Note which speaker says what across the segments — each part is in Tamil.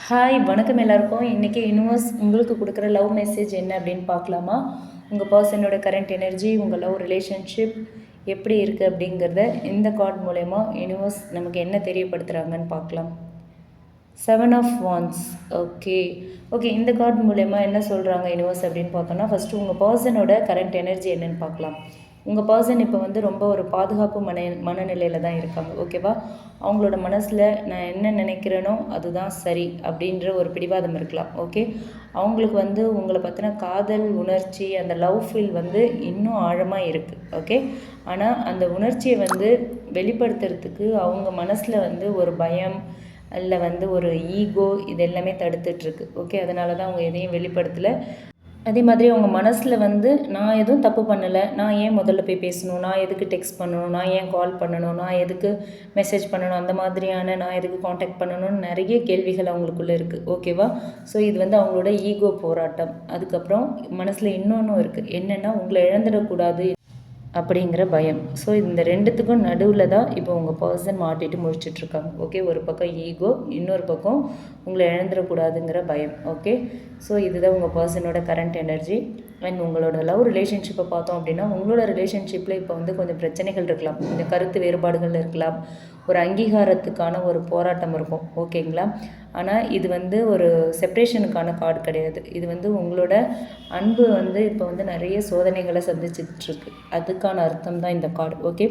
Speaker 1: ஹாய் வணக்கம் எல்லாருக்கும். இன்றைக்கி யூனிவர்ஸ் உங்களுக்கு கொடுக்குற லவ் மெசேஜ் என்ன அப்படின்னு பார்க்கலாமா? உங்கள் பர்சனோட கரண்ட் எனர்ஜி, உங்கள் லவ் ரிலேஷன்ஷிப் எப்படி இருக்குது அப்படிங்கிறத இந்த கார்டு மூலயமா யூனிவர்ஸ் நமக்கு என்ன தெரியப்படுத்துகிறாங்கன்னு பார்க்கலாம். 7 ஆஃப் வாண்ட்ஸ். ஓகே இந்த கார்டு மூலயமா என்ன சொல்கிறாங்க யூனிவர்ஸ் அப்படின்னு பார்த்தோன்னா, ஃபஸ்ட்டு உங்கள் பர்சனோட கரண்ட் எனர்ஜி என்னென்னு பார்க்கலாம். உங்கள் பர்சன் இப்போ வந்து ரொம்ப ஒரு பாதுகாப்பு மனநிலையில் தான் இருக்காங்க. ஓகேவா? அவங்களோட மனசில் நான் என்ன நினைக்கிறேனோ அதுதான் சரி அப்படின்ற ஒரு பிடிவாதம் இருக்கலாம். ஓகே, அவங்களுக்கு வந்து உங்களை பற்றின காதல் உணர்ச்சி, அந்த லவ் ஃபீல் வந்து இன்னும் ஆழமாக இருக்குது. ஓகே, ஆனால் அந்த உணர்ச்சியை வந்து வெளிப்படுத்துறதுக்கு அவங்க மனசில் வந்து ஒரு பயம் இல்லை வந்து ஒரு ஈகோ, இது எல்லாமே தடுத்துட்ருக்கு. ஓகே, அதனால தான் அவங்க எதையும் வெளிப்படுத்தலை. அதே மாதிரி அவங்க மனசில் வந்து நான் எதுவும் தப்பு பண்ணலை, நான் ஏன் முதல்ல போய் பேசணும், நான் எதுக்கு டெக்ஸ்ட் பண்ணணும், நான் ஏன் கால் பண்ணணும், நான் எதுக்கு மெசேஜ் பண்ணணும், அந்த மாதிரியான நான் எதுக்கு காண்டாக்ட் பண்ணணும்னு நிறைய கேள்விகள் அவங்களுக்குள்ளே இருக்குது. ஓகேவா? ஸோ இது வந்து அவங்களோட ஈகோ போராட்டம். அதுக்கப்புறம் மனசில் இன்னொன்றும் இருக்குது, என்னென்னா உங்களை இழந்துடக்கூடாது அப்படிங்கிற பயம். ஸோ இந்த ரெண்டுத்துக்கும் நடுவில் தான் இப்போ உங்கள் பர்சன் மாட்டிட்டு முடிச்சிட்ருக்காங்க. ஓகே, ஒரு பக்கம் ஈகோ, இன்னொரு பக்கம் உங்களை இழந்துடக்கூடாதுங்கிற பயம். ஓகே, ஸோ இதுதான் உங்கள் பர்சனோட கரண்ட் எனர்ஜி. அண்ட் உங்களோட லவ் ரிலேஷன்ஷிப்பை பார்த்தோம் அப்படின்னா, உங்களோட ரிலேஷன்ஷிப்பில் இப்போ வந்து கொஞ்சம் பிரச்சனைகள் இருக்கலாம், கொஞ்சம் கருத்து வேறுபாடுகள் இருக்கலாம், ஒரு அங்கீகாரத்துக்கான ஒரு போராட்டம் இருக்கும். ஓகேங்களா? ஆனால் இது வந்து ஒரு செப்ரேஷனுக்கான கார்டு கிடையாது. இது வந்து உங்களோட அன்பு வந்து இப்போ வந்து நிறைய சோதனைகளை சந்திச்சிட்ருக்கு, அதுக்கான அர்த்தம் தான் இந்த கார்டு. ஓகே,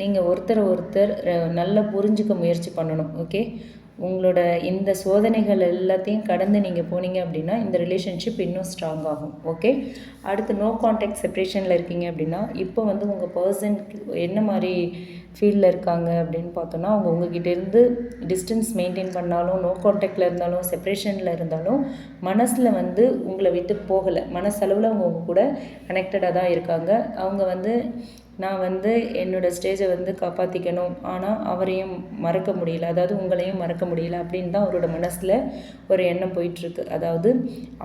Speaker 1: நீங்கள் ஒருத்தர் நல்லா புரிஞ்சுக்க முயற்சி பண்ணணும். ஓகே, உங்களோட இந்த சோதனைகள் எல்லாத்தையும் கடந்து நீங்கள் போனீங்க அப்படின்னா இந்த ரிலேஷன்ஷிப் இன்னும் ஸ்ட்ராங் ஆகும். ஓகே, அடுத்து நோ கான்டாக்ட் செப்ரேஷனில் இருக்கீங்க அப்படின்னா, இப்போ வந்து உங்கள் பர்சனுக்கு என்ன மாதிரி ஃபீல்டில் இருக்காங்க அப்படின்னு பார்த்தோன்னா, அவங்க உங்ககிட்டேருந்து டிஸ்டன்ஸ் மெயின்டைன் பண்ணாலும், நோ கான்டாக்டில் இருந்தாலும், செப்ரேஷனில் இருந்தாலும் மனசில் வந்து உங்களை விட்டு போகலை, மனசளவில் அவங்க உங்க கூட கனெக்டடாக தான் இருக்காங்க. அவங்க வந்து நான் வந்து என்னோடய ஸ்டேஜை வந்து காப்பாற்றிக்கணும், ஆனால் அவரையும் மறக்க முடியல, அதாவது உங்களையும் மறக்க முடியல அப்படின்னு தான் அவரோட மனசில் ஒரு எண்ணம் போயிட்டுருக்கு. அதாவது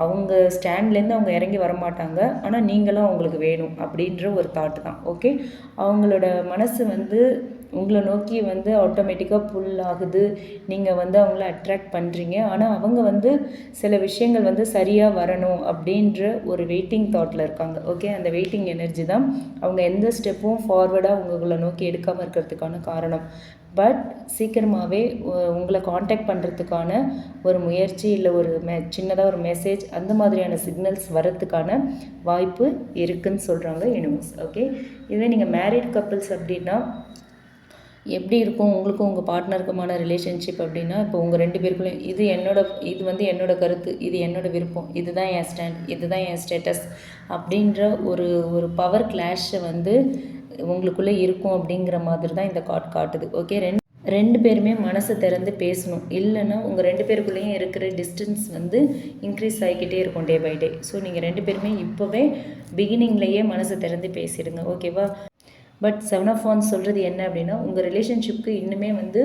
Speaker 1: அவங்க ஸ்டாண்ட்லேருந்து அவங்க இறங்கி வரமாட்டாங்க, ஆனால் நீங்களும் அவங்களுக்கு வேணும் அப்படின்ற ஒரு தாட்டு தான். ஓகே, அவங்களோட மனசு வந்து உங்களை நோக்கி வந்து ஆட்டோமேட்டிக்காக புல் ஆகுது, நீங்கள் வந்து அவங்கள அட்ராக்ட் பண்ணுறீங்க. ஆனால் அவங்க வந்து சில விஷயங்கள் வந்து சரியாக வரணும் அப்படின்ற ஒரு வெயிட்டிங் தாட்டில் இருக்காங்க. ஓகே, அந்த வெயிட்டிங் எனர்ஜி தான் அவங்க எந்த ஸ்டெப்பும் ஃபார்வர்டாக உங்களை நோக்கி எடுக்காமல் இருக்கிறதுக்கான காரணம். பட் சீக்கிரமாகவே உங்களை காண்டாக்ட் பண்ணுறதுக்கான ஒரு முயற்சி, இல்லை ஒரு சின்னதாக ஒரு மெசேஜ், அந்த மாதிரியான சிக்னல்ஸ் வரத்துக்கான வாய்ப்பு இருக்குதுன்னு சொல்கிறாங்க யூனிவர்ஸ். ஓகே, இதுவே நீங்கள் மேரிட் கப்புள்ஸ் அப்படின்னா எப்படி இருக்கும் உங்களுக்கும் உங்கள் பார்ட்னருக்குமான ரிலேஷன்ஷிப் அப்படின்னா, இப்போ உங்கள் 2 பேருக்குள்ளேயும் இது வந்து என்னோட கருத்து, இது என்னோடய விருப்பம், இதுதான் என் ஸ்டாண்ட், இதுதான் என் ஸ்டேட்டஸ் அப்படின்ற ஒரு பவர் கிளாஷை வந்து உங்களுக்குள்ளே இருக்கும் அப்படிங்கிற மாதிரி தான் இந்த கார்டு காட்டுது. ஓகே, ரெண்டு பேருமே மனசை திறந்து பேசணும், இல்லைன்னா உங்கள் 2 பேருக்குள்ளேயும் இருக்கிற டிஸ்டன்ஸ் வந்து இன்க்ரீஸ் ஆகிக்கிட்டே இருக்கும் டே பை டே. ஸோ நீங்கள் 2 பேருமே இப்போவே பிகினிங்லேயே மனசை திறந்து பேசிடுங்க. ஓகேவா? பட் 7 ஆஃப் வாண்ட்ஸ் சொல்கிறது என்ன அப்படின்னா, உங்கள் ரிலேஷன்ஷிப்க்கு இன்னுமே வந்து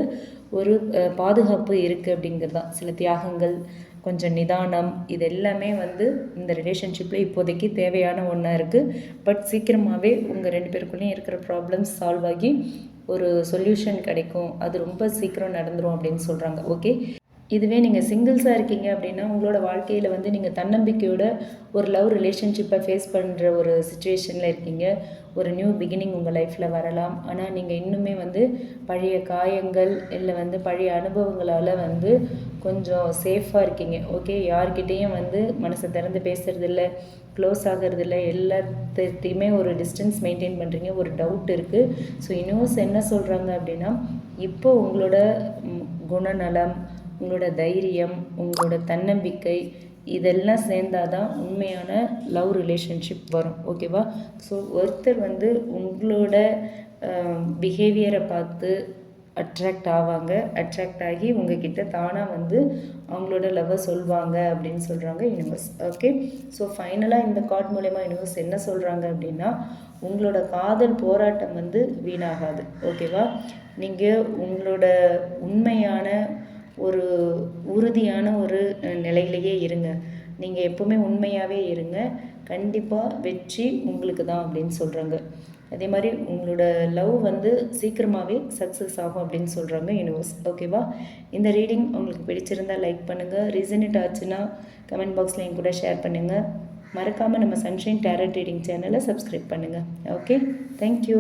Speaker 1: ஒரு பாதுகாப்பு இருக்குது அப்படிங்கிறது தான். சில தியாகங்கள், கொஞ்சம் நிதானம், இது எல்லாமே வந்து இந்த ரிலேஷன்ஷிப்பில் இப்போதைக்கு தேவையான ஒன்றா இருக்குது. பட் சீக்கிரமாகவே உங்கள் 2 பேருக்குள்ளேயும் இருக்கிற ப்ராப்ளம்ஸ் சால்வ் ஆகி ஒரு சொல்யூஷன் கிடைக்கும், அது ரொம்ப சீக்கிரம் நடந்துடும் அப்படின்னு சொல்கிறாங்க. ஓகே, இதுவே நீங்கள் சிங்கிள்ஸாக இருக்கீங்க அப்படின்னா, உங்களோட வாழ்க்கையில் வந்து நீங்கள் தன்னம்பிக்கையோட ஒரு லவ் ரிலேஷன்ஷிப்பை ஃபேஸ் பண்ணுற ஒரு சுச்சுவேஷனில் இருக்கீங்க. ஒரு நியூ பிகினிங் உங்கள் லைஃப்பில் வரலாம். ஆனால் நீங்கள் இன்னுமே வந்து பழைய காயங்கள் இல்லை வந்து பழைய அனுபவங்களால் வந்து கொஞ்சம் சேஃபாக இருக்கீங்க. ஓகே, யார்கிட்டேயும் வந்து மனசை திறந்து பேசுகிறதில்ல, க்ளோஸ் ஆகிறதில்ல, எல்லாத்தையுமே ஒரு டிஸ்டன்ஸ் மெயின்டைன் பண்ணுறீங்க, ஒரு டவுட் இருக்குது. ஸோ யூனிவர்ஸ் என்ன சொல்கிறாங்க அப்படின்னா, இப்போ உங்களோட குணநலம், உங்களோட தைரியம், உங்களோட தன்னம்பிக்கை, இதெல்லாம் சேர்ந்தால் தான் உண்மையான லவ் ரிலேஷன்ஷிப் வரும். ஓகேவா? ஸோ ஒருத்தர் வந்து உங்களோட பிஹேவியரை பார்த்து அட்ராக்ட் ஆவாங்க, அட்ராக்ட் ஆகி உங்ககிட்ட தானாக வந்து அவங்களோட லவ்வை சொல்வாங்க அப்படின்னு சொல்கிறாங்க யூனிவர்ஸ். ஓகே, ஸோ ஃபைனலாக இந்த கார்டு மூலயமா யூனிவர்ஸ் என்ன சொல்கிறாங்க அப்படின்னா, உங்களோட காதல் போராட்டம் வந்து வீணாகாது. ஓகேவா? நீங்கள் உங்களோட உண்மையான ஒரு உறுதியான ஒரு நிலையிலேயே இருங்க. நீங்கள் எப்போவுமே உண்மையாகவே இருங்க, கண்டிப்பாக வெற்றி உங்களுக்கு தான் அப்படின்னு சொல்கிறாங்க. அதே மாதிரி உங்களோட லவ் வந்து சீக்கிரமாகவே சக்ஸஸ் ஆகும் அப்படின்னு சொல்கிறாங்க யூனிவர்ஸ். ஓகேவா? இந்த ரீடிங் உங்களுக்கு பிடிச்சிருந்தால் லைக் பண்ணுங்கள். ரீசனேட் ஆச்சுன்னா கமெண்ட் பாக்ஸில் என் கூட ஷேர் பண்ணுங்கள். மறக்காமல் நம்ம சன்ஷைன் டேரட் ரீடிங் சேனலை சப்ஸ்கிரைப் பண்ணுங்கள். Okay, thank you.